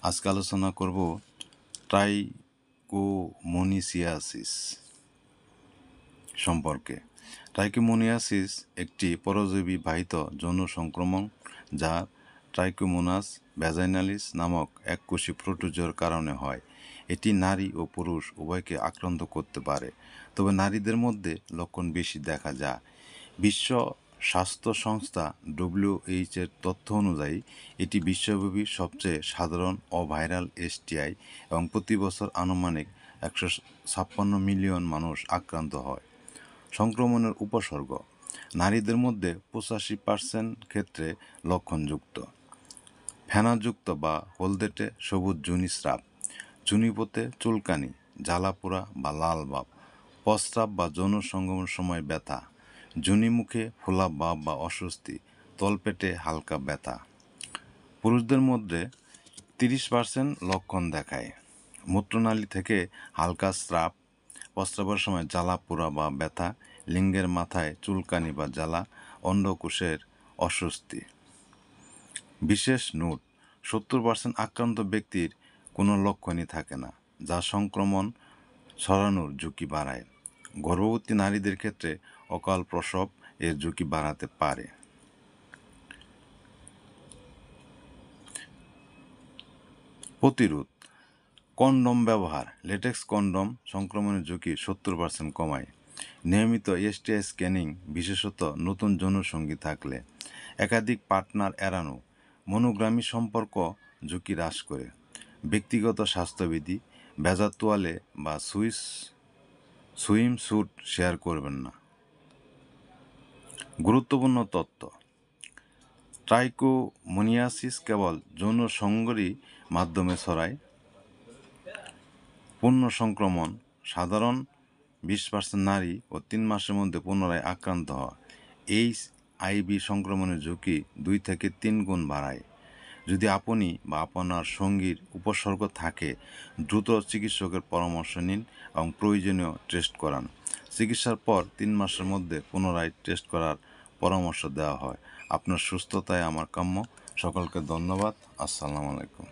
আজকে আলোচনা করব ট্রাইকোমোনিসিয়াসিস সম্পর্কে। ট্রাইকোমোনিয়াসিস একটি পরজীবী বাহিত যৌন সংক্রমণ যা ট্রাইকোমোনাস ভ্যাজাইনালিস নামক এককোষী প্রোটোজোর কারণে হয়। এটি নারী ও পুরুষ উভয়কে আক্রান্ত করতে পারে, তবে নারীদের মধ্যে লক্ষণ বেশি দেখা যায়। বিশ্ব স্বাস্থ্য সংস্থা WHO এর তথ্য অনুযায়ী এটি বিশ্বব্যাপী সবচেয়ে সাধারণ অভাইরাল STI এবং প্রতি বছর আনুমানিক 156 মিলিয়ন মানুষ আক্রান্ত হয়। সংক্রমণের উপসর্গ: নারীদের মধ্যে 85% ক্ষেত্রে লক্ষণযুক্ত, ফেনাযুক্ত বা হলদেটে সবুজ যোনিস্রাব, যোনিপথে চুলকানি, জ্বালাপোড়া বা লাল ভাব, প্রস্রাব বা যৌন সঙ্গমের সময় ব্যথা, যোনিমুখে ফোলা ভাব বা অস্বস্তি, তলপেটে হালকা ব্যথা। পুরুষদের মধ্যে 30% লক্ষণ দেখায়, মূত্রনালী থেকে হালকা স্রাব, প্রস্রাবের সময় জ্বালাপোড়া বা ব্যথা, লিঙ্গের মাথায় চুলকানি বা জ্বালা, অন্ডকোষের অস্বস্তি। বিশেষ নোট: 70% আক্রান্ত ব্যক্তির কোনো লক্ষণই থাকে না, যা সংক্রমণ ছড়ানোর ঝুঁকি বাড়ায়। গর্ভবতী নারীদের ক্ষেত্রে অকাল প্রসব এর ঝুঁকি বাড়াতে পারে। প্রতিরোধ: কন্ডম ব্যবহার। লেটেক্স কন্ডম সংক্রমণের ঝুঁকি 70% কমায়। নিয়মিত STI স্ক্যানিং, বিশেষত নতুন যৌনসঙ্গী থাকলে। একাধিক পার্টনার এড়ানো মনোগ্রামী সম্পর্ক ঝুঁকি হ্রাস করে। ব্যক্তিগত স্বাস্থ্যবিধি: ভেজা তোয়ালে বা সুইমস্যুট শেয়ার করবেন না। গুরুত্বপূর্ণ তথ্য: ট্রাইকোমোনিয়াসিস কেবল যৌন সঙ্গেরই মাধ্যমে ছড়ায়। পূর্ণ সংক্রমণ সাধারণ 20% নারী ও 3 মাসের মধ্যে পুনরায় আক্রান্ত হওয়া। HIV সংক্রমণের ঝুঁকি 2 থেকে 3 গুণ বাড়ায়। যদি আপনি বা আপনার সঙ্গীর উপসর্গ থাকে, দ্রুত চিকিৎসকের পরামর্শ নিন এবং প্রয়োজনীয় টেস্ট করান। চিকিৎসার পর 3 মাসের মধ্যে পুনরায় টেস্ট করার পরামর্শ দেওয়া হয়। আপনার সুস্থতাই আমার কাম্য। সকলকে ধন্যবাদ। আসসালামু আলাইকুম।